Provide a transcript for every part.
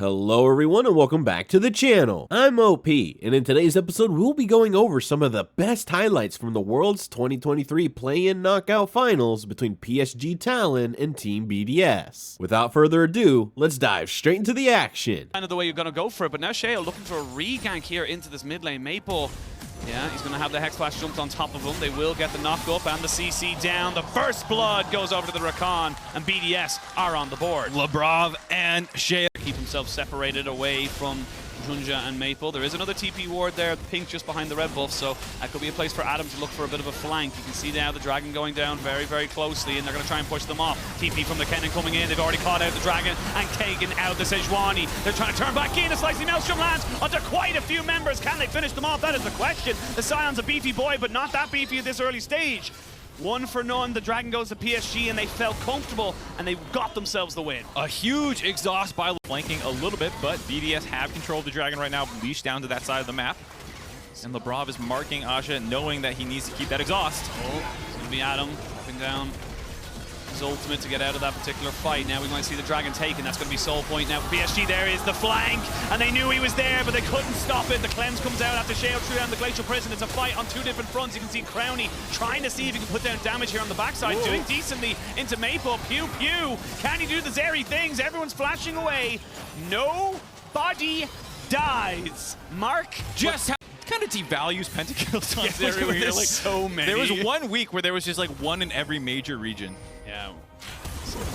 Hello everyone and welcome back to the channel. I'm OP, and in today's episode we'll be going over some of the best highlights from the World's 2023 Play-In Knockout Finals between PSG Talon and Team BDS. Without further ado, let's dive straight into the action. Kind of the way you're going to go for it, but now Shale looking for a re-gank here into this mid lane. Maple, yeah, he's going to have the Hex Flash jumped on top of him. They will get the knock up and the CC down. The first blood goes over to the Rakan, and BDS are on the board. LeBron and Shale keep himself separated away from Junja and Maple. There is another TP ward there, pink just behind the red buff, so that could be a place for Adam to look for a bit of a flank. You can see now the Dragon going down very, very closely, and they're going to try and push them off. TP from the Kennen coming in. They've already caught out the Dragon and taken out the Sejuani. They're trying to turn back in. A slicing Maelstrom lands onto quite a few members. Can they finish them off? That is the question. The Scion's a beefy boy, but not that beefy at this early stage. 1 for none, the Dragon goes to PSG, and they felt comfortable, and they got themselves the win. A huge exhaust by flanking a little bit, but BDS have control of the Dragon right now, leashed down to that side of the map. And LeBron is marking Aja, knowing that he needs to keep that exhaust. Oh, it's going to be Adam dropping down his ultimate to get out of that particular fight. Now we might see the Dragon taken. That's going to be Soul Point now for PSG. There is the flank, and they knew he was there, but they couldn't stop it. The cleanse comes out after Shale threw down the Glacial Prison. It's a fight on 2 different fronts. You can see Crowny trying to see if he can put down damage here on the backside. Whoa. Doing decently into Maple. Pew pew. Can he do the Zeri things? Everyone's flashing away. Nobody dies. Mark just kind of devalues pentakills on Zeri. There's like so many. There was 1 week where there was just like 1 in every major region. Yeah.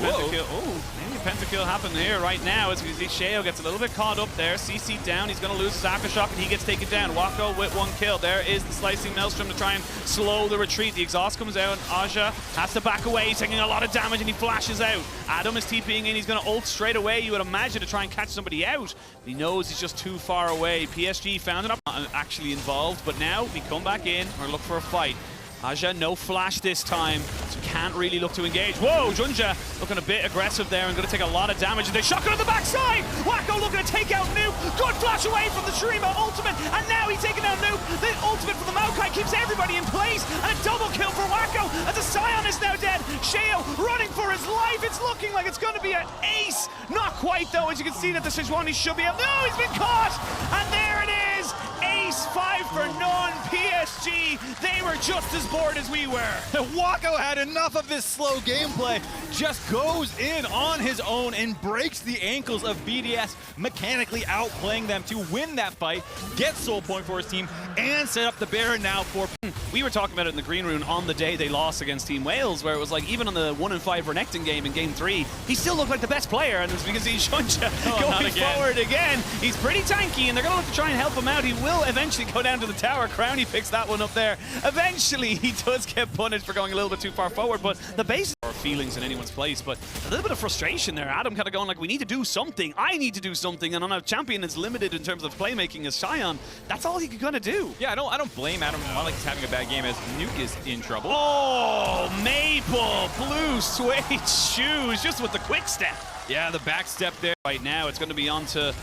Pentakill. Oh, maybe a pentakill happened here right now as we see Shale gets a little bit caught up there. CC down. He's going to lose his aftershock, and he gets taken down. Wako with 1 kill. There is the slicing Maelstrom to try and slow the retreat. The exhaust comes out. Aja has to back away. He's taking a lot of damage, and he flashes out. Adam is TPing in. He's going to ult straight away, you would imagine, to try and catch somebody out. He knows he's just too far away. PSG found it up, actually involved, but now we come back in. We're looking for a fight. Aja, no flash this time, so can't really look to engage. Whoa, Junja looking a bit aggressive there and going to take a lot of damage. They shotgun on the backside. Wako looking to take out Nuke. Good flash away from the Shurima ultimate, and now he's taking out Nuke. The ultimate from the Maokai keeps everybody in place, and a double kill for Wako as the Scion is now dead. Shale running for his life. It's looking like it's going to be an ace. Not quite, though, as you can see that the Sejuani should be able. No, he's been caught, and there it is. Ace, 5 for none. PSG, they were just as bored as we were. Wako had enough of this slow gameplay, just goes in on his own and breaks the ankles of BDS, mechanically outplaying them to win that fight, get Soul Point for his team, and set up the Baron now for... We were talking about it in the Green Rune on the day they lost against Team Wales, where it was like, even on the 1-5 Renekton game in Game 3, he still looked like the best player, and as we can see Junja going forward again. He's pretty tanky, and they're going to look to try and help him out. He will eventually go down to the tower. Crowny picks that one up there. Eventually, he does get punished for going a little bit too far forward, but the basic feelings in anyone's place, but a little bit of frustration there. Adam kind of going like, we need to do something. I need to do something, and on a champion that's limited in terms of playmaking as Scion, that's all he could kind of do. Yeah, I don't blame Adam. Not like he's having a bad game as Nuke is in trouble. Oh, Maple, blue suede shoes, just with the quick step. Yeah, the back step there. Right now, it's going to be on to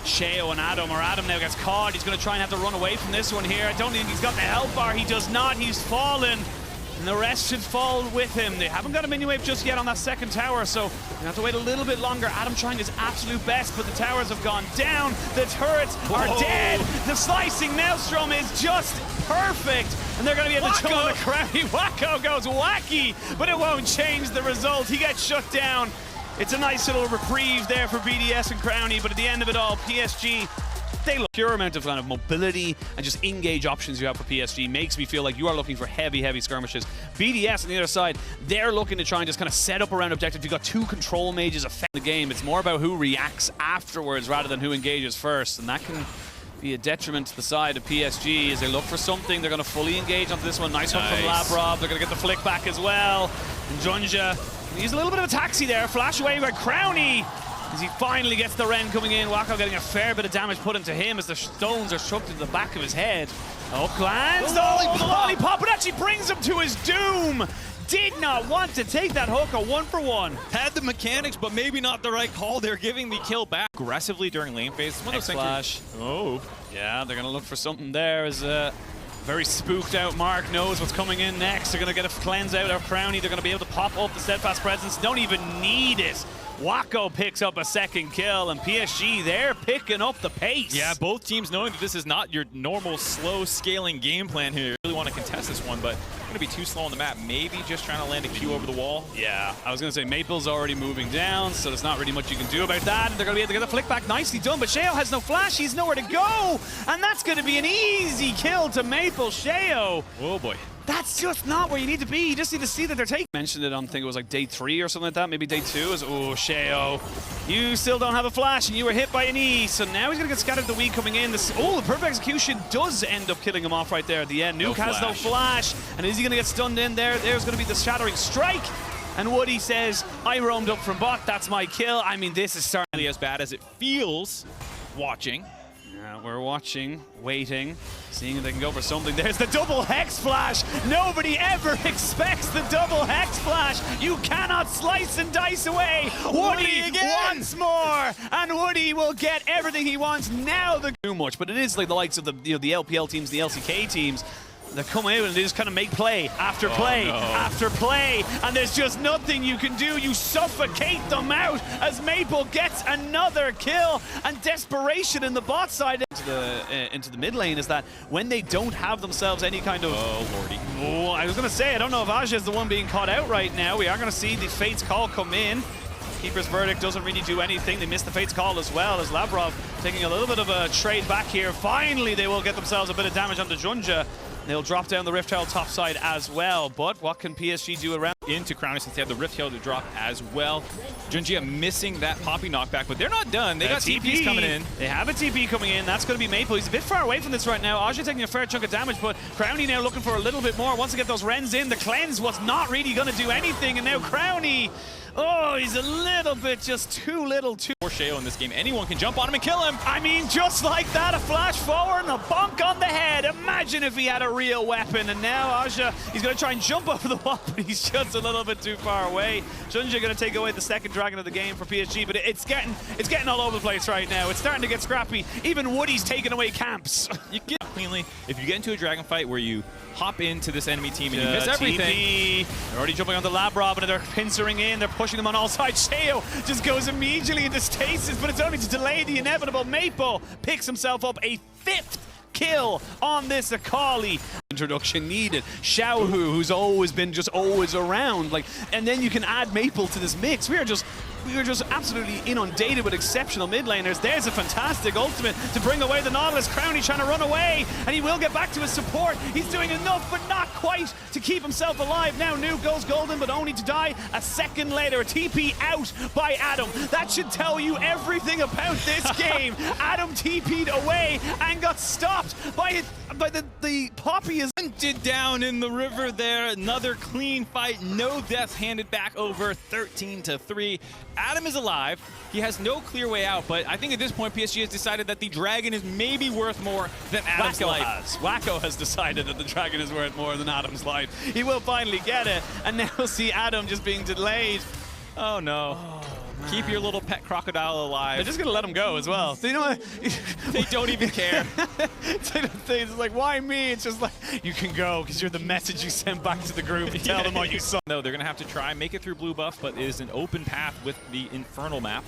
Sheo and Adam, or Adam now gets caught. He's going to try and have to run away from this one here. I don't think he's got the health bar. He does not. He's fallen. And the rest should fall with him. They haven't got a mini wave just yet on that second tower, so we have to wait a little bit longer. Adam trying his absolute best, but the towers have gone down. The turrets are dead. The slicing Maelstrom is just perfect. And they're going to be able to jump on the Crowny. Wako goes wacky, but it won't change the result. He gets shut down. It's a nice little reprieve there for BDS and Crowny, but at the end of it all, PSG, they look pure amount of kind of mobility and just engage options you have for PSG makes me feel like you are looking for heavy skirmishes. BDS on the other side, they're looking to try and just kind of set up around objective. You've got 2 control mages affect the game. It's more about who reacts afterwards rather than who engages first, and that can be a detriment to the side of PSG as they look for something. They're going to fully engage onto this one. Nice one from Labrob. They're going to get the flick back as well. And Junja, he's a little bit of a taxi there. Flash away by Crowny as he finally gets the Ren coming in. Wako getting a fair bit of damage put into him as the stones are chucked into the back of his head. Oh, Clans! The lollipop! It actually brings him to his doom! Did not want to take that hook, a 1-for-1. Had the mechanics, but maybe not the right call. They're giving the kill back aggressively during lane phase. One of those Flash. Oh. Yeah, they're going to look for something there as very spooked out Mark knows what's coming in next. They're going to get a cleanse out of Crowny. They're going to be able to pop up the Steadfast Presence. Don't even need it. Wacko picks up a second kill, and PSG, they're picking up the pace. Yeah, both teams knowing that this is not your normal slow scaling game plan here. Really want to contest this one, but going to be too slow on the map. Maybe just trying to land a Q over the wall. Yeah, I was going to say Maple's already moving down, so there's not really much you can do about that. They're going to be able to get the flick back. Nicely done, but Sheo has no flash. He's nowhere to go, and that's going to be an easy kill to Maple. Sheo. Oh boy. That's just not where you need to be. You just need to see that they're taking. Mentioned it on, I think it was like day 3 or something like that. Maybe day 2 is, oh, Sheo. You still don't have a flash and you were hit by an E. So now he's going to get scattered the weed coming in. This, oh, the perfect execution does end up killing him off right there at the end. Nuke has no flash. And is he going to get stunned in there? There's going to be the shattering strike. And Woody says, I roamed up from bot. That's my kill. I mean, this is starting As bad as it feels watching. We're watching, waiting, seeing if they can go for something. There's the double hex flash. Nobody ever expects the double hex flash. You cannot slice and dice away. Woody once more, and Woody will get everything he wants. Now too much, but it is like the likes of the the LPL teams, the LCK teams. They come out and they just kind of make play after play after play, and there's just nothing you can do. You suffocate them out as Maple gets another kill, and desperation in the bot side into the mid lane is that when they don't have themselves any kind of... Oh, lordy. Oh, I was going to say, I don't know if Aja is the one being caught out right now. We are going to see the Fate's Call come in. Keeper's Verdict doesn't really do anything. They missed the Fate's Call as well, as Lavrov taking a little bit of a trade back here. Finally, they will get themselves a bit of damage onto Junja. They'll drop down the Rift Herald top side as well. But what can PSG do around? Into Crowny since they have the Rift Herald to drop as well. Junjia missing that Poppy knockback, but they're not done. They got TPs coming in. They have a TP coming in. That's going to be Maple. He's a bit far away from this right now. Aja taking a fair chunk of damage, but Crowny now looking for a little bit more. Wants to get those Rens in. The cleanse was not really going to do anything, and now Crowny... Oh, he's a little bit just too little too... For Sheo in this game, anyone can jump on him and kill him. I mean, just like that, a flash forward and a bonk on the head. Imagine if he had a real weapon. And now Aja, he's going to try and jump over the wall, but he's just a little bit too far away. Junja going to take away the second dragon of the game for PSG, but it's getting all over the place right now. It's starting to get scrappy. Even Woody's taking away camps. You get cleanly if you get into a dragon fight where you hop into this enemy team and you miss everything. TP. They're already jumping on the Lavrov, and they're pincering in. They're pushing them on all sides. Sheo just goes immediately into stasis, but it's only to delay the inevitable. Maple picks himself up a 5th kill on this Akali. Introduction needed. Xiaohu, who's always been always around, and then you can add Maple to this mix. We are just absolutely inundated with exceptional mid laners. There's a fantastic ultimate to bring away the Nautilus. Crowny trying to run away, and he will get back to his support. He's doing enough, but not quite to keep himself alive. Now Nuke goes golden, but only to die a second later. A TP out by Adam. That should tell you everything about this game. Adam TP'd away and got stopped by the Poppy is hunted down in the river there. Another clean fight. No deaths handed back over 13-3. Adam is alive. He has no clear way out, but I think at this point PSG has decided that the dragon is maybe worth more than Adam's life. Wacko has decided that the dragon is worth more than Adam's life. He will finally get it, and now we'll see Adam just being delayed. Oh no. Keep your little pet crocodile alive. They're just going to let him go as well. So, you know what? They don't even care. It's like, why me? It's just like, you can go because you're the message you send back to the group and tell them what you saw. No, they're going to have to try and make it through blue buff, but it is an open path with the Infernal map.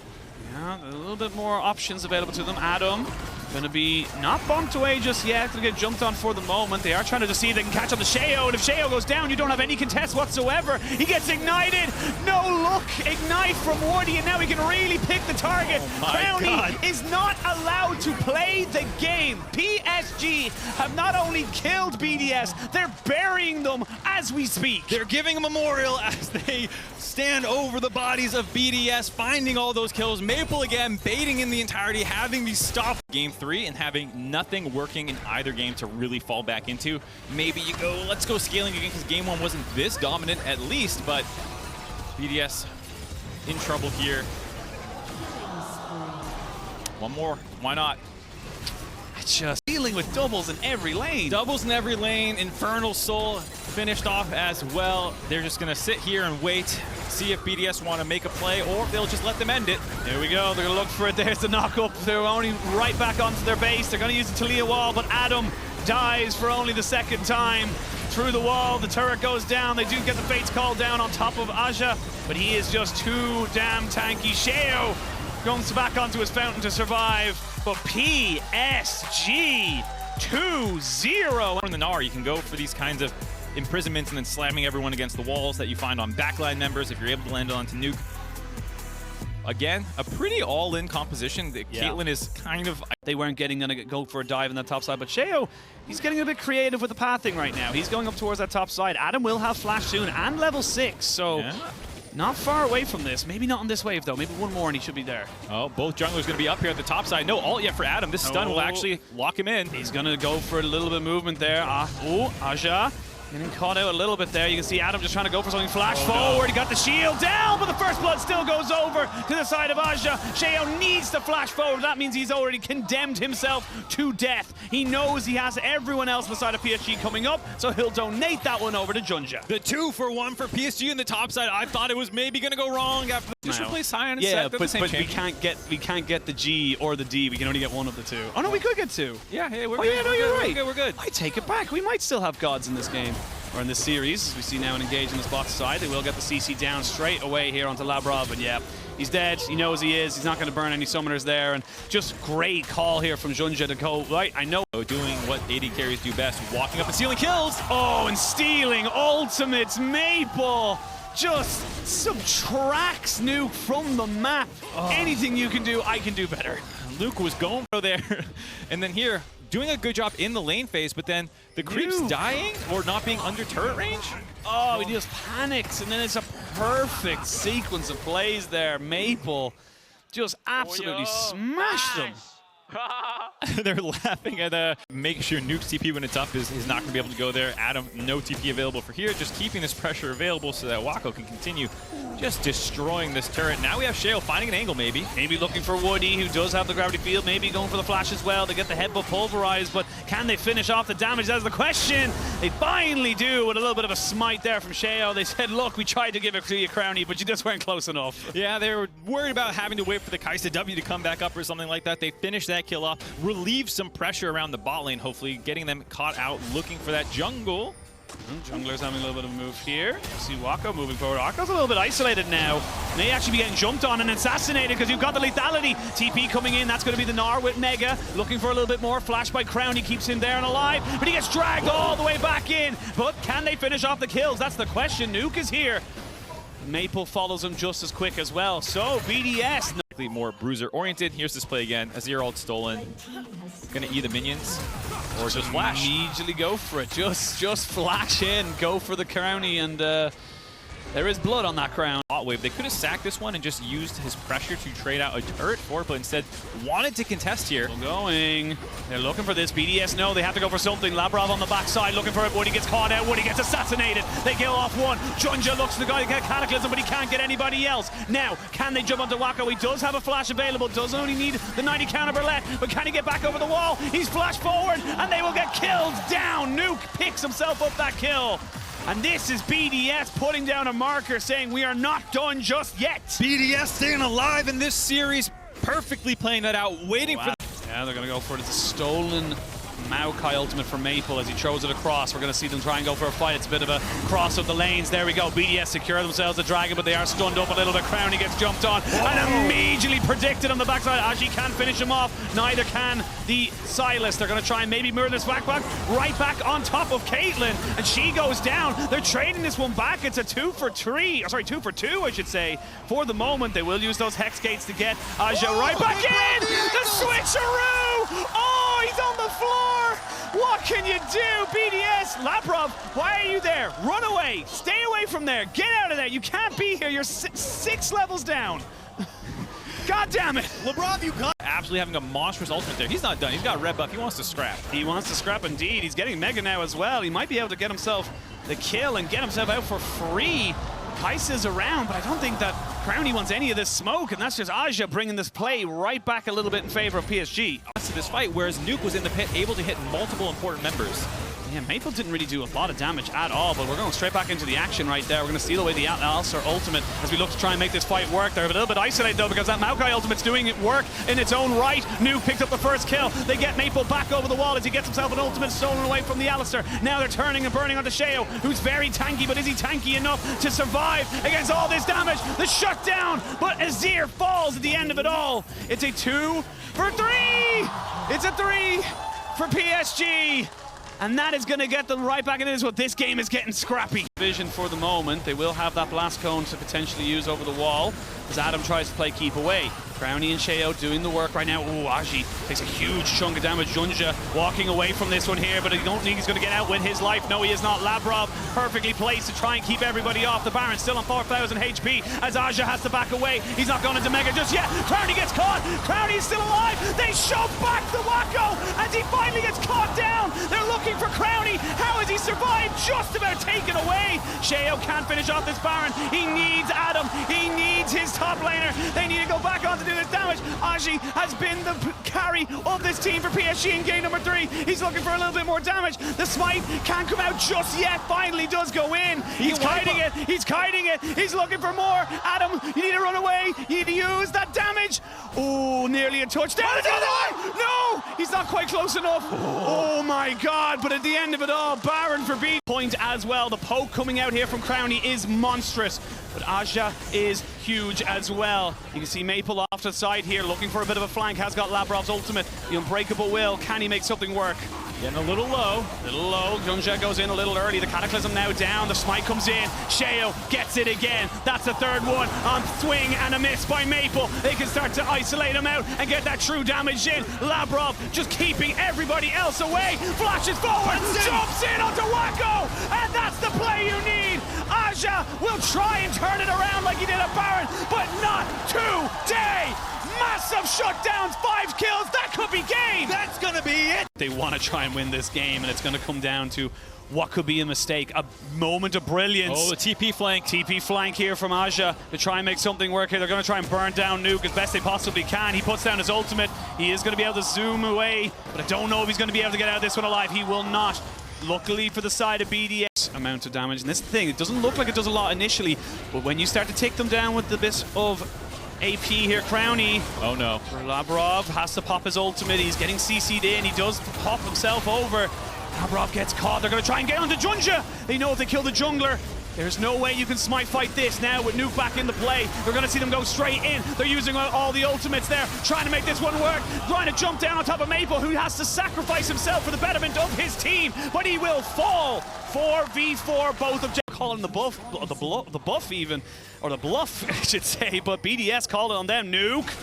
Yeah, a little bit more options available to them. Adam going to be not bumped away just yet. Going to get jumped on for the moment. They are trying to just see if they can catch up to Sheo, and if Sheo goes down, you don't have any contest whatsoever. He gets ignited. No look. Ignite from Woody, and now he can really pick the target. Crowny is not allowed to play the game. PSG have not only killed BDS, they're burying them as we speak. They're giving a memorial as they stand over the bodies of BDS, finding all those kills. Maple again, baiting in the entirety, having these stop game 3 and having nothing working in either game to really fall back into. Maybe you go, let's go scaling again because game 1 wasn't this dominant at least, but BDS in trouble here. One more, why not? Just dealing with doubles in every lane. Doubles in every lane. Infernal Soul finished off as well. They're just going to sit here and wait, see if BDS want to make a play, or they'll just let them end it. Here we go. They're going to look for it. There's the knock-up. They're only right back onto their base. They're going to use the Talia wall, but Adam dies for only the second time. through the wall. The turret goes down. They do get the Fates call down on top of Aja, but he is just too damn tanky. Sheo goes back onto his fountain to survive, but PSG 2-0. In the Gnar, you can go for these kinds of imprisonments and then slamming everyone against the walls that you find on backline members if you're able to land onto Nuke. Again, a pretty all-in composition. Caitlyn is kind of... They weren't gonna go for a dive in that top side, but Sheo, he's getting a bit creative with the pathing right now. He's going up towards that top side. Adam will have flash soon and level 6, so not far away from this. Maybe not on this wave, though. Maybe one more and he should be there. Oh, both junglers going to be up here at the top side. No ult yet for Adam. This stun will actually lock him in. He's going to go for a little bit of movement there. Aja getting caught out a little bit there. You can see Adam just trying to go for something. Flash forward. He got the shield down, but the first blood still goes over to the side of Aja. Sheo needs to flash forward. That means he's already condemned himself to death. He knows he has everyone else on the side of PSG coming up, so he'll donate that one over to Junja. The 2-for-1 for PSG in the top side. I thought it was maybe going to go wrong after just replace Sion and yeah, Seth. but we can't get the G or the D. We can only get one of the two. Oh no, we could get two. Yeah, hey, we're good. Yeah, no, you're right. We're good. I take it back. We might still have gods in this game. Or in this series, as we see now an engage in this bot side. They will get the CC down straight away here onto Labrov, but yeah, he's dead. He knows he is. He's not going to burn any summoners there, and just great call here from Junja to go, right, I know. Doing what AD carries do best, walking up and stealing kills. Oh, and stealing ultimates. Maple just subtracts Nuke from the map. Anything you can do, I can do better. Luke was going for there, and then here, doing a good job in the lane phase, but then the creeps dying or not being under turret range. Oh, he just panics, and then it's a perfect sequence of plays there. Maple just absolutely smashed them. They're laughing at making sure Nuke's TP when it's up is not going to be able to go there. Adam, no TP available for here, just keeping this pressure available so that Wako can continue just destroying this turret. Now we have Sheo finding an angle maybe. Maybe looking for Woody, who does have the gravity field, maybe going for the flash as well. They get the headbutt pulverized, but can they finish off the damage? That's the question. They finally do with a little bit of a smite there from Sheo. They said, look, we tried to give it to you, Crowny, but you just weren't close enough. Yeah, they were worried about having to wait for the Kaisa W to come back up or something like that. They finished that kill off, relieve some pressure around the bot lane, hopefully getting them caught out looking for that jungle. Jungler's having a little bit of a move here. See Wako moving forward. Wako's a little bit isolated now. May actually be getting jumped on and assassinated because you've got the lethality. TP coming in. That's going to be the Gnar with Mega. Looking for a little bit more. Flash by Crown. He keeps him there and alive, but he gets dragged all the way back in. But can they finish off the kills? That's the question. Nuke is here. Maple follows him just as quick as well. So BDS. More bruiser oriented. Here's this play again. Azir ult stolen. Gonna eat the minions. Or just flash. Immediately go for it. Just flash in. Go for the Crowny, and there is blood on that Crown. Bot wave. They could have sacked this one and just used his pressure to trade out a turret for it, but instead wanted to contest here. Still going. They're looking for this. BDS, no, they have to go for something. Labrov on the backside looking for it. Woody gets caught out. Woody gets assassinated. They kill off one. Junja looks to the guy to get Cataclysm, but he can't get anybody else. Now, can they jump onto Wako? He does have a flash available. Does only need the 90 counter Berlet, but can he get back over the wall? He's flashed forward, and they will get killed down. Nuke picks himself up that kill. And this is BDS putting down a marker saying we are not done just yet. BDS staying alive in this series, perfectly playing that out, waiting for... Yeah, they're going to go for it. It's a stolen Maokai ultimate for Maple as he throws it across. We're going to see them try and go for a fight. It's a bit of a cross of the lanes. There we go. BDS secure themselves a dragon, but they are stunned up a little bit. Crowny gets jumped on and immediately predicted on the backside. Ashi can't finish him off. Neither can the Silas. They're going to try and maybe mirror this back right back on top of Caitlyn, and she goes down. They're trading this one back. It's a 2 for 2, I should say. For the moment, they will use those Hex Gates to get Aja right back in. The switcheroo! Oh, he's on the floor. What can you do, BDS? Labrov, why are you there? Run away. Stay away from there. Get out of there. You can't be here. You're 6 levels down. God damn it. Labrov, you got... Absolutely having a monstrous ultimate there. He's not done. He's got red buff. He wants to scrap. He wants to scrap indeed. He's getting Mega now as well. He might be able to get himself the kill and get himself out for free. Kaisa's around, but I don't think that Crowny wants any of this smoke, and that's just Aja bringing this play right back a little bit in favor of PSG. To this fight, whereas Nuke was in the pit, able to hit multiple important members. Yeah, Maple didn't really do a lot of damage at all, but we're going straight back into the action right there. We're going to steal away the Alistar ultimate as we look to try and make this fight work. They're a little bit isolated though because that Maokai ultimate's doing it work in its own right. Nuke picked up the first kill. They get Maple back over the wall as he gets himself an ultimate stolen away from the Alistar. Now they're turning and burning onto Sheo, who's very tanky, but is he tanky enough to survive against all this damage? The shutdown, but Azir falls at the end of it all. It's a 2 for 3. It's a 3 for PSG. And that is going to get them right back into this. Well, this game is getting scrappy. Vision for the moment. They will have that blast cone to potentially use over the wall as Adam tries to play keep away. Crowny and Sheo doing the work right now. Ooh, Aji takes a huge chunk of damage. Junja walking away from this one here, but I don't think he's going to get out with his life. No, he is not. Labrov perfectly placed to try and keep everybody off. The Baron still on 4,000 HP as Aja has to back away. He's not going into Mega just yet. Crowny gets caught. Crowny is still alive. They shove back the Wacko as he finally gets caught down. They're looking for Crowny. How has he survived? Just about taken away. Sheo can't finish off this Baron. He needs Adam. He needs his top laner. They need to go back on to do this damage. Aji has been the carry of this team for PSG in game number 3. He's looking for a little bit more damage. The smite can't come out just yet. Finally does go in. He's kiting it. He's kiting it. He's looking for more. Adam, you need to run away. You need to use that damage. Oh, nearly a touchdown. No, he's not quite close enough. Oh my God, but at the end of it all, Baron for B. Point as well. The poke coming out here from Crowny is monstrous, but Aja is huge as well. You can see Maple off to the side here, looking for a bit of a flank, has got Labrov's ultimate. The Unbreakable will, can he make something work? Getting a little low. Junja goes in a little early. The Cataclysm now down. The smite comes in. Sheo gets it again. That's the third one on swing and a miss by Maple. They can start to isolate him out and get that true damage in. Labrov just keeping everybody else away. Flashes forward, jumps in onto Wacko, and that's the play you need. Aja will try and turn it around like he did at Baron, but not today. Massive shutdowns, 5 kills, that could be game! That's gonna be it! They want to try and win this game, and it's gonna come down to what could be a mistake, a moment of brilliance. Oh, the TP flank. TP flank here from Aja to try and make something work here. They're gonna try and burn down Nuke as best they possibly can. He puts down his ultimate. He is gonna be able to zoom away, but I don't know if he's gonna be able to get out of this one alive. He will not. Luckily for the side of BDS, amount of damage. And this thing, it doesn't look like it does a lot initially, but when you start to take them down with the bit of AP here, Crowny. Oh no. Labrov has to pop his ultimate. He's getting CC'd in. He does pop himself over. Labrov gets caught. They're going to try and get onto Junja. They know if they kill the jungler, there's no way you can smite fight this now with Nuke back into play. We're going to see them go straight in. They're using all the ultimates there, trying to make this one work. Trying to jump down on top of Maple, who has to sacrifice himself for the betterment of his team, but he will fall. 4v4, both of calling the buff even, or the bluff, I should say, but BDS called it on them. Nuke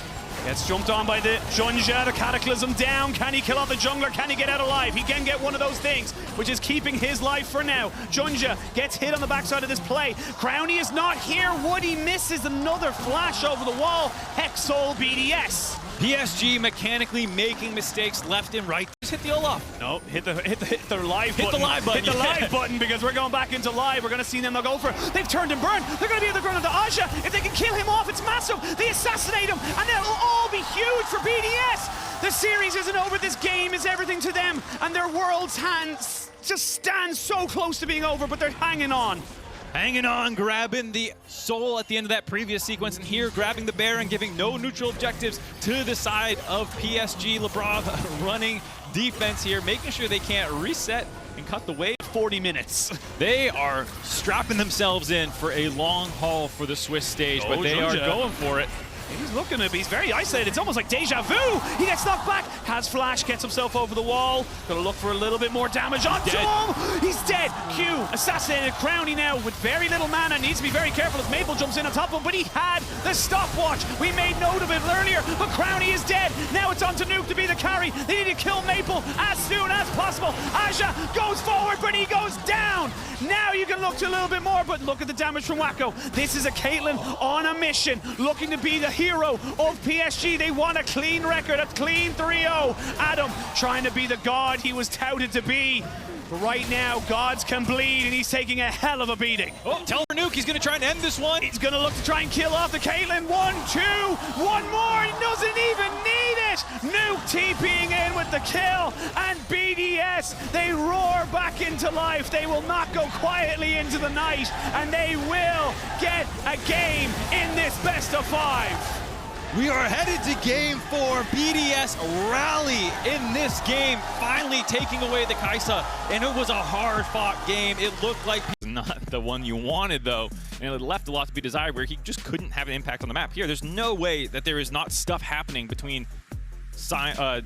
gets jumped on by the Junja, the Cataclysm down. Can he kill off the jungler? Can he get out alive? He can get one of those things, which is keeping his life for now. Junja gets hit on the backside of this play. Crowny is not here. Woody misses another flash over the wall. Hexol BDS. PSG mechanically making mistakes left and right. Just hit the Olaf. No, hit the live button. Hit the live button. Hit the live button because we're going back into live. We're going to see them. They'll go for it. They've turned and burned. They're going to be able to run into Aja. If they can kill him off, it's massive. They assassinate him, and that'll all be huge for BDS. The series isn't over. This game is everything to them, and their world's hands just stand so close to being over, but they're hanging on. Hanging on, grabbing the soul at the end of that previous sequence, and here grabbing the Baron, giving no neutral objectives to the side of PSG. Labrov running defense here, making sure they can't reset and cut the wave. 40 minutes. They are strapping themselves in for a long haul for the Swiss stage, but they are going for it. He's looking at, he's very isolated. It's almost like deja vu. He gets knocked back, has flash, gets himself over the wall. Gonna look for a little bit more damage onto him. He's dead. Q assassinated Crowny now with very little mana. Needs to be very careful as Maple jumps in on top of him, but he had the stopwatch. We made note of it earlier, but Crowny is dead. Now it's on to Nuke to be the carry. They need to kill Maple as soon as possible. Aja goes forward, but he goes down. Now you can look to a little bit more, but look at the damage from Wacko. This is a Caitlyn on a mission, looking to be the hero of PSG. They want a clean record, a clean 3-0. Adam trying to be the god he was touted to be. But right now, gods can bleed, and he's taking a hell of a beating. Oh, tell Nuke he's going to try and end this one. He's going to look to try and kill off the Caitlyn. 1, 2, one more. He doesn't even need it. Nuke Nuke TPing in with the kill, and BDS, they roar back into life. They will not go quietly into the night, and they will get a game in this best of 5. We are headed to game 4. BDS rally in this game, finally taking away the Kaisa, and it was a hard-fought game. It looked like not the one you wanted, though, and it left a lot to be desired where he just couldn't have an impact on the map. Here, there's no way that there is not stuff happening between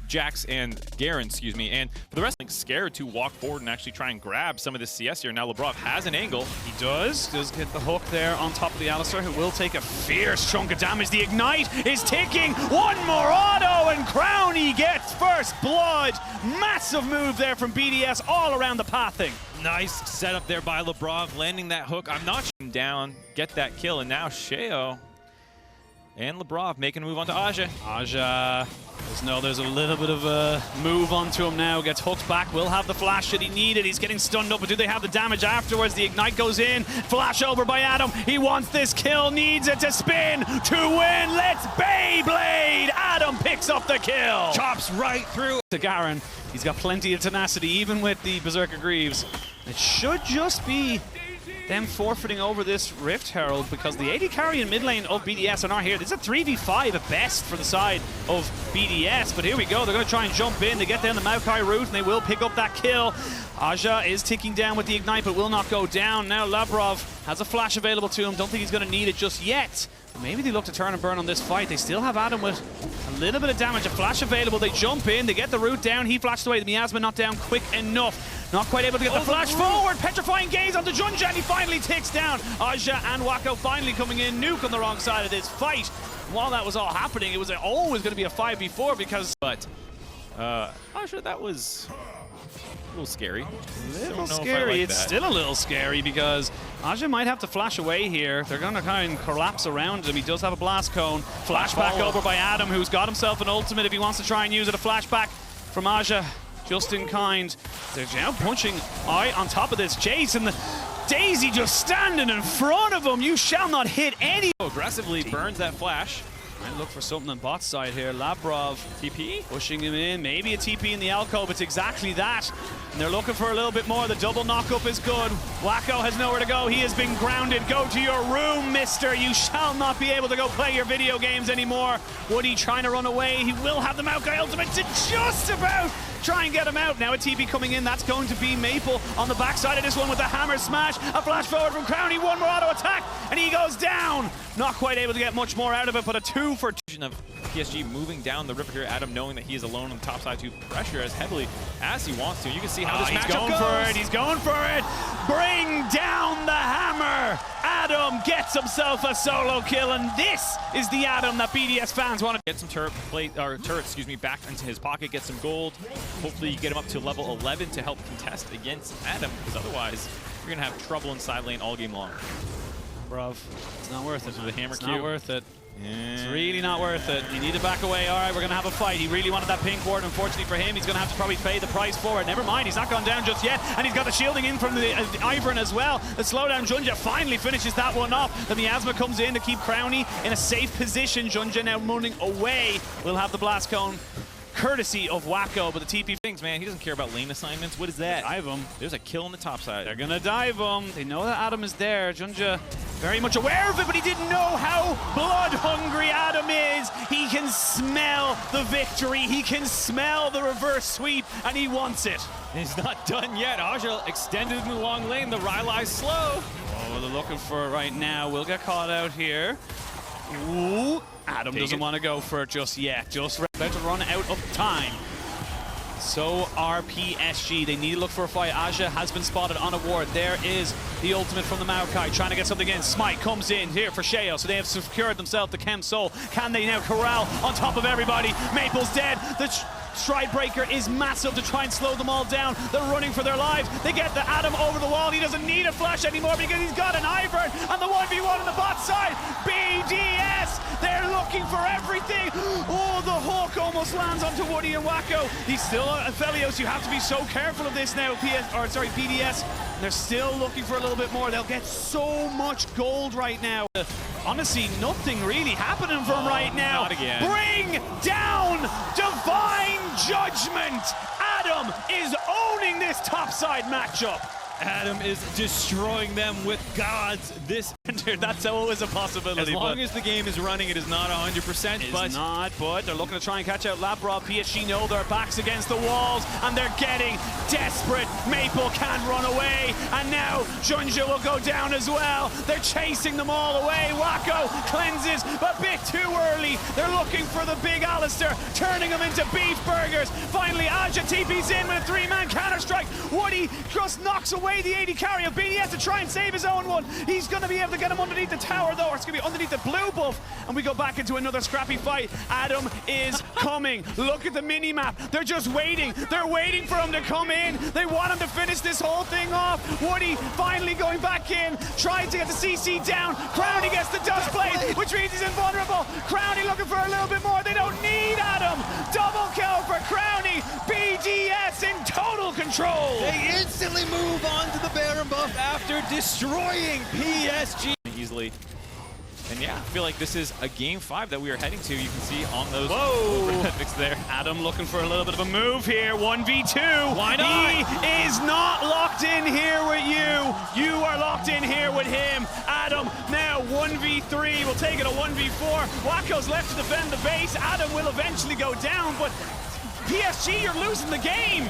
Jax and Garen, excuse me, and for the rest, I'm scared to walk forward and actually try and grab some of this CS here. Now LeBron has an angle. He does get the hook there on top of the Alistar, who will take a fierce chunk of damage. The Ignite is ticking. One more auto, and Crowny gets first blood. Massive move there from BDS all around the pathing. Nice setup there by LeBron, landing that hook. I'm not shooting down, get that kill, and now Sheo and Lebrov making a move onto Aja. Aja, there's a little bit of a move onto him now. Gets hooked back, will have the flash that he needed. He's getting stunned up, but do they have the damage afterwards? The Ignite goes in, flash over by Adam. He wants this kill, needs it to spin to win. Let's Beyblade! Adam picks up the kill. Chops right through. To Garen, he's got plenty of tenacity, even with the Berserker Greaves. It should just be them forfeiting over this Rift Herald, because the AD carry and mid lane of BDS are not here. This is a 3v5 at best for the side of BDS, but here we go. They're going to try and jump in. They get down the Maokai route, and they will pick up that kill. Aja is ticking down with the Ignite, but will not go down. Now Labrov has a flash available to him. Don't think he's going to need it just yet. Maybe they look to turn and burn on this fight. They still have Adam with a little bit of damage. A flash available. They jump in. They get the root down. He flashed away. The Miasma not down quick enough. Not quite able to get the flash forward. Petrifying gaze onto Junja, and he finally ticks down. Aja and Wako finally coming in. Nuke on the wrong side of this fight. While that was all happening, it was always going to be a 5v4 because... But, Aja, that was a little scary. A little scary. It's still a little scary because Aja might have to flash away here. They're going to kind of collapse around him. He does have a blast cone. Flashback over by Adam, who's got himself an ultimate if he wants to try and use it. A flashback from Aja. Just in kind. They're now punching Eye on top of this. Jace and the Daisy just standing in front of him. You shall not hit any. Aggressively burns that flash. Trying to look for something on bot side here. Labrov TP pushing him in. Maybe a TP in the alcove. It's exactly that. And they're looking for a little bit more. The double knockup is good. Wako has nowhere to go. He has been grounded. Go to your room, mister. You shall not be able to go play your video games anymore. Woody trying to run away. He will have the Maokai ultimate to just about try and get him out. Now a TP coming in. That's going to be Maple on the backside of this one with the hammer smash. A flash forward from Crowny. One more auto attack, and he goes down. Not quite able to get much more out of it, but a 2 for 2. Of PSG moving down the river here. Adam knowing that he is alone on the top side to pressure as heavily as he wants to. You can see how this matchup goes. For it. He's going for it. Bring down the hammer. Adam gets himself a solo kill, and this is the Adam that BDS fans want to get some turret back into his pocket, get some gold. Hopefully you get him up to level 11 to help contest against Adam, because otherwise you're gonna have trouble in side lane all game long. Bruv, it's not worth it. The hammer it's cue. Not worth it. It's really not worth it. You need to back away. All right, we're going to have a fight. He really wanted that pink ward. Unfortunately for him, he's going to have to probably pay the price for it. Never mind, he's not gone down just yet. And he's got the shielding in from the Ivern as well. The slowdown Junja finally finishes that one off. The Miasma comes in to keep Crowny in a safe position. Junja now running away. We'll have the blast cone courtesy of Wako, but the TP things, man, he doesn't care about lane assignments. What is that? Dive him. There's a kill on the top side. They're gonna dive him. They know that Adam is there. Junja very much aware of it, but he didn't know how blood hungry Adam is. He can smell the victory. He can smell the reverse sweep, and he wants it. He's not done yet. Aja extended in the long lane. The Rylai's slow. Oh, they're looking for it right now. We'll get caught out here. Ooh. Adam doesn't want to go for it just yet. Just about to run out of time. So are PSG. They need to look for a fight. Aja has been spotted on a ward. There is the ultimate from the Maokai, trying to get something in. Smite comes in here for Sheo, so they have secured themselves the Chem Soul. Can they now corral on top of everybody? Maple's dead. The Stride Breaker is massive to try and slow them all down. They're running for their lives. They get the Adam over the wall. He doesn't need a flash anymore because he's got an Ivern on the 1v1 on the bot side. BDS, they're looking for everything. Oh, the hook almost lands onto Woody and Wako. He's still Aphelios. You have to be so careful of this now, BDS. They're still looking for a little bit more. They'll get so much gold right now. Honestly, nothing really happening for him right now. Not again. Bring down Divine topside matchup. Adam is destroying them with gods. That's always a possibility. As long as the game is running, it is not 100%. But they're looking to try and catch out Labrov. PSG know their backs against the walls, and they're getting desperate. Maple can't run away, and now Junja will go down as well. They're chasing them all away. Wako cleanses, but a bit too early. They're looking for the big Alistair, turning them into beef burgers. Finally, Aja TP's in with a 3-man counter-strike. Woody just knocks away the 80 carry of BDS to try and save his own one. He's going to be able to get him underneath the tower, though, or it's going to be underneath the blue buff, and we go back into another scrappy fight. Adam is coming. Look at the mini-map. They're just waiting. They're waiting for him to come in. They want him to finish this whole thing off. Woody finally going back in, trying to get the CC down. Crowny gets the dust blade, which means he's invulnerable. Crowny looking for a little bit more. They don't need Adam. Double kill for Crowny. BDS in total control. They instantly move on to the Baron buff after destroying PSG easily. And yeah, I feel like this is a game 5 that we are heading to. You can see on those graphics there. Adam looking for a little bit of a move here. 1v2. Why not? He is not locked in here with you. You are locked in here with him. Adam now 1v3. We'll take it a 1v4. Waco's left to defend the base. Adam will eventually go down, but PSG, you're losing the game.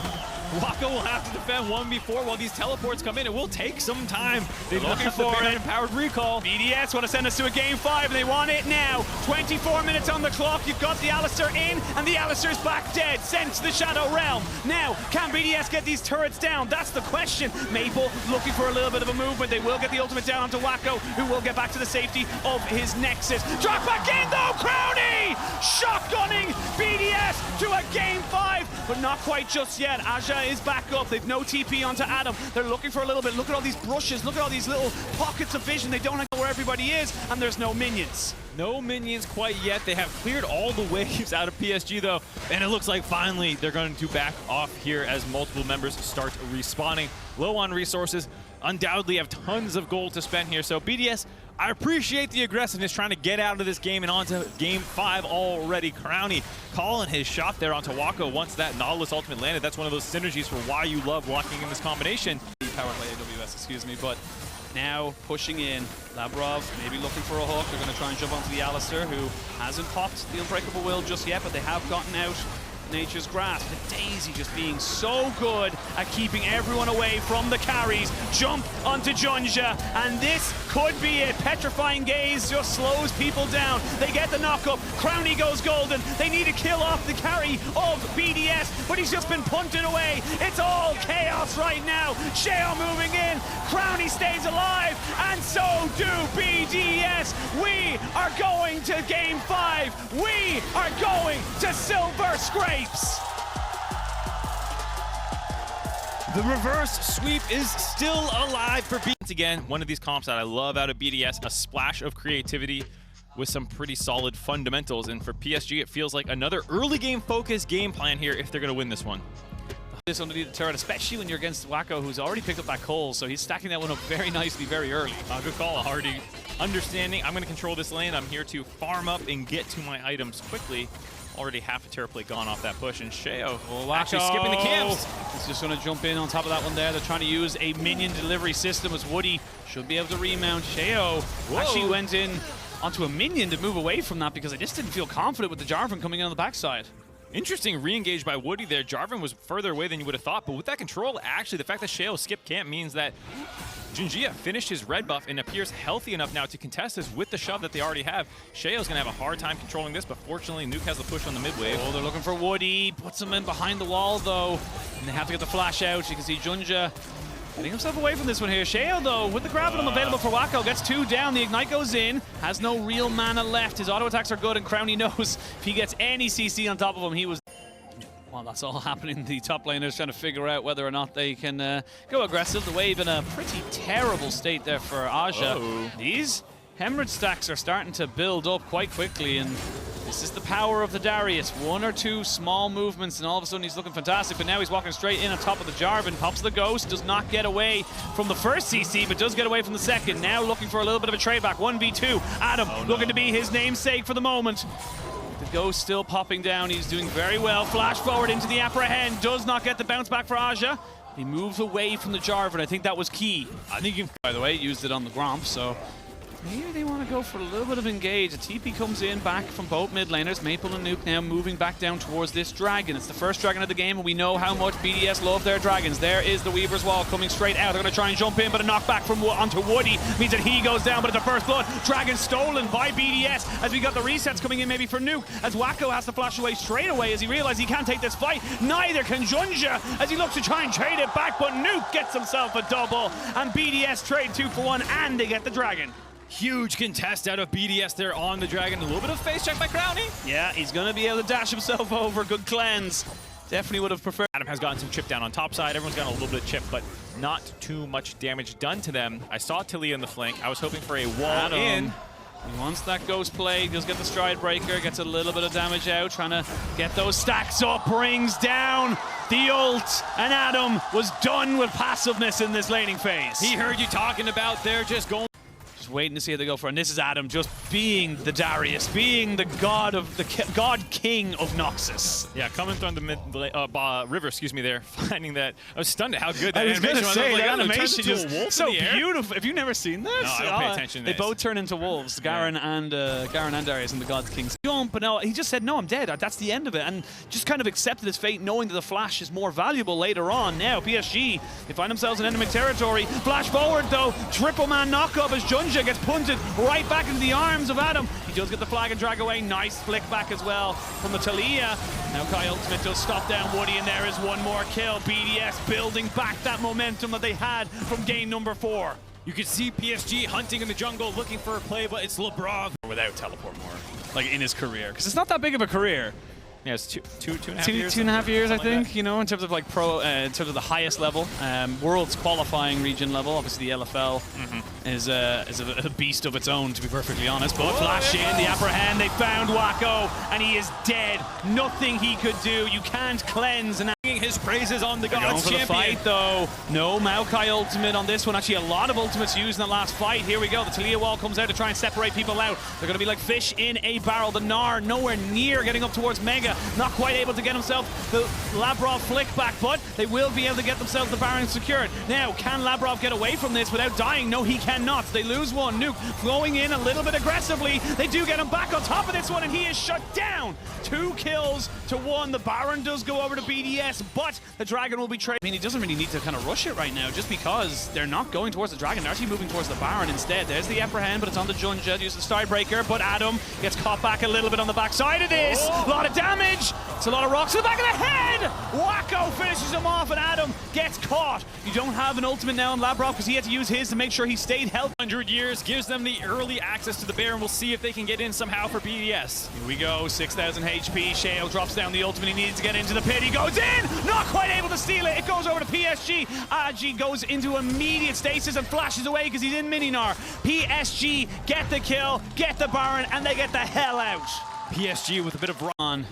Wako will have to defend 1v4 while these teleports come in. It will take some time. They're looking for an empowered recall. BDS want to send us to a game 5, and they want it now. 24 minutes on the clock. You've got the Alistair in, and the Alistair's back dead. Sent to the Shadow Realm. Now, can BDS get these turrets down? That's the question. Maple looking for a little bit of a movement. They will get the ultimate down onto Wako, who will get back to the safety of his Nexus. Drop back in, though! Crowny! Shotgunning BDS to a game 5, but not quite just yet. Aja is back up. They've no TP onto Adam. They're looking for a little bit. Look at all these brushes. Look at all these little pockets of vision. They don't know where everybody is, and there's no minions. No minions quite yet. They have cleared all the waves out of PSG, though, and it looks like finally they're going to back off here as multiple members start respawning. Low on resources, undoubtedly have tons of gold to spend here, so BDS, I appreciate the aggressiveness trying to get out of this game and onto game 5 already. Crowny calling his shot there onto Wako once that Nautilus ultimate landed. That's one of those synergies for why you love locking in this combination. Powered by AWS, excuse me, but now pushing in. Labrov maybe looking for a hook. They're going to try and jump onto the Alistair, who hasn't popped the Unbreakable Will just yet, but they have gotten out Nature's Grasp. The Daisy just being so good at keeping everyone away from the carries. Jump onto Junja, and this could be it. Petrifying Gaze just slows people down. They get the knockup. Crowny goes golden. They need to kill off the carry of BDS, but he's just been punted away. It's all chaos right now. Sheo moving in. Crowny stays alive, and so do BDS. We are going to game 5. We are going to Silver Scrape. The reverse sweep is still alive for BDS. Again, one of these comps that I love out of BDS, a splash of creativity with some pretty solid fundamentals. And for PSG, it feels like another early game focused game plan here if they're going to win this one. This underneath the turret, especially when you're against Wako, who's already picked up that coal, so he's stacking that one up very nicely, very early. Good call, already understanding. I'm going to control this lane. I'm here to farm up and get to my items quickly. Already half a turret plate gone off that push, and Sheo actually skipping the camps. He's just going to jump in on top of that one there. They're trying to use a minion delivery system as Woody should be able to remount. Sheo actually went in onto a minion to move away from that because I just didn't feel confident with the Jarvan coming in on the backside. Interesting re-engage by Woody there. Jarvan was further away than you would have thought, but with that control, actually, the fact that Sheo skipped camp means that Junjia finished his red buff and appears healthy enough now to contest this with the shove that they already have. Sheo's going to have a hard time controlling this, but fortunately, Nuke has the push on the mid wave. Oh, they're looking for Woody. Puts him in behind the wall, though, and they have to get the flash out. You can see Junja getting himself away from this one here. Sheo, though, with the Gravitum available for Wako, gets 2 down. The Ignite goes in. Has no real mana left. His auto attacks are good, and Crowny knows if he gets any CC on top of him, he was... Well, that's all happening. The top laners trying to figure out whether or not they can go aggressive. The wave in a pretty terrible state there for Aja. These hemorrhage stacks are starting to build up quite quickly, and this is the power of the Darius. 1 or 2 small movements, and all of a sudden he's looking fantastic, but now he's walking straight in on top of the Jarvan. Pops the Ghost, does not get away from the first CC, but does get away from the second. Now looking for a little bit of a trade back. 1v2. Adam looking to be his namesake for the moment. The Ghost still popping down. He's doing very well. Flash forward into the Apprehend. Does not get the bounce back for Aja. He moves away from the Jarvan. I think that was key. I think you, by the way, used it on the Gromp, so maybe they want to go for a little bit of engage. A TP comes in back from both mid laners. Maple and Nuke now moving back down towards this dragon. It's the first dragon of the game, and we know how much BDS love their dragons. There is the Weaver's Wall coming straight out. They're going to try and jump in, but a knockback from onto Woody means that he goes down, but it's a first blood. Dragon stolen by BDS as we got the resets coming in maybe for Nuke, as Wacko has to flash away straight away as he realizes he can't take this fight. Neither can Junja as he looks to try and trade it back, but Nuke gets himself a double, and BDS trade 2 for 1, and they get the dragon. Huge contest out of BDS there on the dragon. A little bit of face check by Crowny. Yeah, he's going to be able to dash himself over. Good cleanse. Definitely would have preferred. Adam has gotten some chip down on top side. Everyone's gotten a little bit of chip, but not too much damage done to them. I saw Tilly in the flank. I was hoping for a wall in. He wants that ghost play. Does get the stride breaker. Gets a little bit of damage out. Trying to get those stacks up. Brings down the ult. And Adam was done with passiveness in this laning phase. He heard you talking about there, just going. Just waiting to see how they go for it. And this is Adam just being the Darius, being the god of the god king of Noxus. Yeah, coming through the mid river, excuse me, there, finding that. I was stunned at how good that I was animation was. Say, like, the animation just so beautiful. beautiful. Have you never seen this? No, I don't pay attention to They this. both turn into wolves, Garen and Darius, and the God's Kings jump. But no, he just said, no, I'm dead. That's the end of it. And just kind of accepted his fate, knowing that the flash is more valuable later on. Now, PSG, they find themselves in enemy territory. Flash forward, though. Triple man knock up as Junja gets punted right back into the arms of Adam. He does get the flag and drag away. Nice flick back as well from the Talia. Now Kai Ultimate does stop down Woody, and there is one more kill. BDS building back that momentum that they had from game number 4. You could see PSG hunting in the jungle, looking for a play, but it's Lebrov without teleport more, like in his career, because it's not that big of a career. Yeah, it's two and a half years. 2.5 years, I think, like you know, in terms of like in terms of the highest level, world's qualifying region level. Obviously, the LFL is a beast of its own, to be perfectly honest. But flash in, the upper hand, they found Wacko, and he is dead. Nothing he could do. You can't cleanse. And his praises on the God's champion. Champion. The fight, though. No Maokai ultimate on this one. Actually, a lot of ultimates used in the last fight. Here we go. The Talia wall comes out to try and separate people out. They're going to be like fish in a barrel. The Gnar nowhere near getting up towards Mega. Not quite able to get himself the Labrov flick back, but they will be able to get themselves the Baron secured. Now, can Labrov get away from this without dying? No, he cannot. They lose one. Nuke flowing in a little bit aggressively. They do get him back on top of this one, and he is shut down. 2 kills to 1. The Baron does go over to BDS, but the Dragon will be traded. I mean, he doesn't really need to kind of rush it right now, just because they're not going towards the Dragon. They're actually moving towards the Baron instead. There's the upper hand, but it's on the Junja. Use the Starbreaker, but Adam gets caught back a little bit on the backside of this. A lot of damage. It's a lot of rocks to the back of the head. Wacko finishes him off, and Adam gets caught. You don't have an ultimate now on Labrov because he had to use his to make sure he stayed healthy. 100 years gives them the early access to the Baron. We'll see if they can get in somehow for BDS. Here we go, 6,000 HP. Sheo drops down the ultimate. He needs to get into the pit. He goes in, not quite able to steal it. It goes over to PSG. Aji goes into immediate stasis and flashes away because he's in Mini-Gnar. PSG get the kill, get the Baron, and they get the hell out. PSG with a bit of run.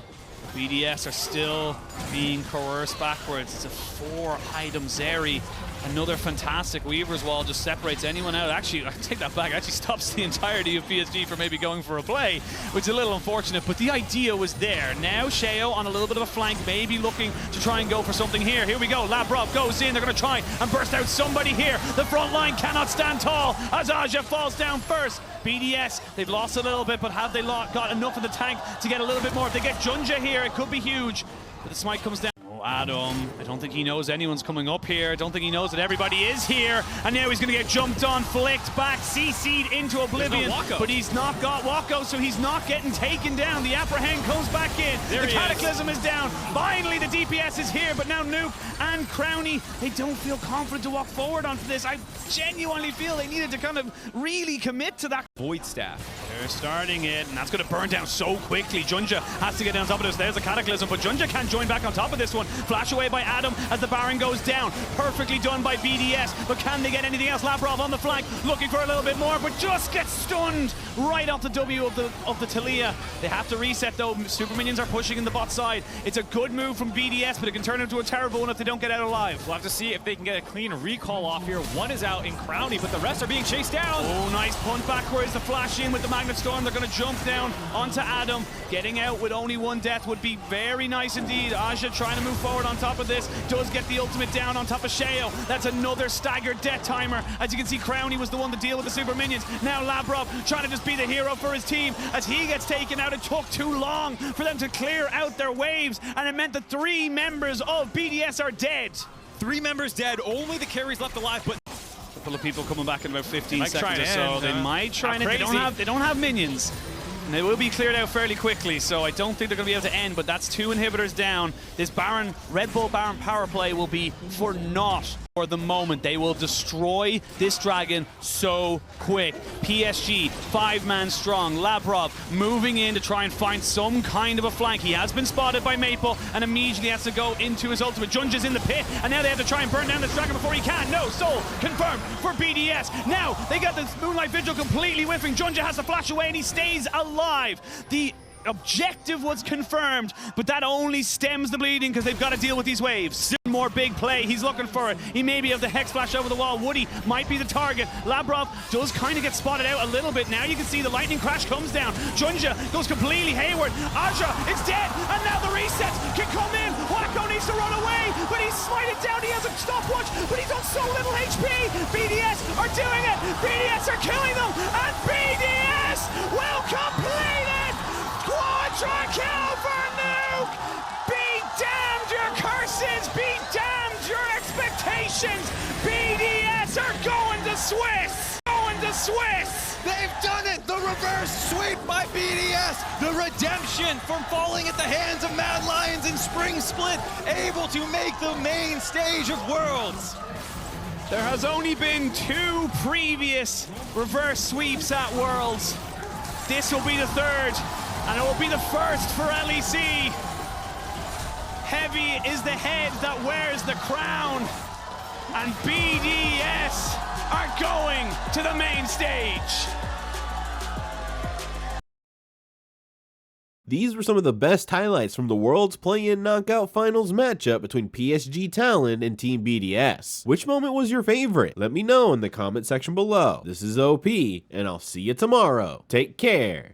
BDS are still being coerced backwards. It's a 4-item Zeri. Another fantastic Weaver's Wall just separates anyone out. Actually, I take that back. Actually stops the entirety of PSG from maybe going for a play, which is a little unfortunate, but the idea was there. Now Sheo on a little bit of a flank, maybe looking to try and go for something here. Here we go. Labrov goes in. They're going to try and burst out somebody here. The front line cannot stand tall as Aja falls down first. BDS, they've lost a little bit, but have they got enough in the tank to get a little bit more? If they get Junja here, it could be huge. But the smite comes down. Adam, I don't think he knows anyone's coming up here. I don't think he knows that everybody is here. And now he's going to get jumped on, flicked back, CC'd into oblivion. No but he's not got Wacko, so he's not getting taken down. The upper hand comes back in. There the Cataclysm is down. Finally, the DPS is here, but now Nuke and Crowny, they don't feel confident to walk forward onto this. I genuinely feel they needed to kind of really commit to that. Void Staff. They're starting it, and that's going to burn down so quickly. Junja has to get on top of this. There's a Cataclysm, but Junja can't join back on top of this one. Flash away by Adam as the Baron goes down. Perfectly done by BDS, but can they get anything else? Labrov on the flank, looking for a little bit more, but just gets stunned right off the W of the Talia. They have to reset though. Super Minions are pushing in the bot side. It's a good move from BDS, but it can turn into a terrible one if they don't get out alive. We'll have to see if they can get a clean recall off here. One is out in Crowny, but the rest are being chased down. Oh, nice punt backwards. The flash in with the Magnet Storm. They're going to jump down onto Adam. Getting out with only 1 death would be very nice indeed. Aja trying to move forward on top of this. Does get the ultimate down on top of Sheo. That's another staggered death timer. As you can see, Crownie was the one to deal with the super minions. Now Labrov trying to just be the hero for his team as he gets taken out. It took too long for them to clear out their waves, and it meant that 3 members of BDS are dead. 3 members dead, only the carries left alive, but A couple of people coming back in about 15 might seconds or so. They might try and they don't have minions. And they will be cleared out fairly quickly, so I don't think they're going to be able to end, but that's 2 inhibitors down. This Baron, Red Bull Baron power play will be for naught for the moment. They will destroy this dragon so quick. PSG, 5-man strong. Labrov moving in to try and find some kind of a flank. He has been spotted by Maple and immediately has to go into his ultimate. Junja's in the pit, and now they have to try and burn down this dragon before he can. No, Soul confirmed for BDS. Now they got this Moonlight Vigil completely whiffing. Junja has to flash away and he stays alive. The objective was confirmed, but that only stems the bleeding because they've got to deal with these waves. More big play, he's looking for it. He may be able to hex flash over the wall. Woody might be the target. Labrov does kind of get spotted out a little bit. Now you can see the lightning crash comes down. Junja goes completely hayward. Aja is dead, and now the reset can come in. Wacko needs to run away, but he's smited down. He has a stopwatch, but he's on so little HP. BDS are doing it. BDS are killing them, and BDS will complete it. Quadra kill for Nuke! Be damned your curses! Be damned your expectations! BDS are going to Swiss! Going to Swiss! they've done it! The reverse sweep by BDS! The redemption from falling at the hands of Mad Lions in Spring Split, able to make the main stage of Worlds! There has only been 2 previous reverse sweeps at Worlds. This will be the 3rd. And it will be the first for LEC. Heavy is the head that wears the crown. And BDS are going to the main stage. These were some of the best highlights from the World's Play-In Knockout Finals matchup between PSG Talon and Team BDS. Which moment was your favorite? Let me know in the comment section below. This is OP, and I'll see you tomorrow. Take care.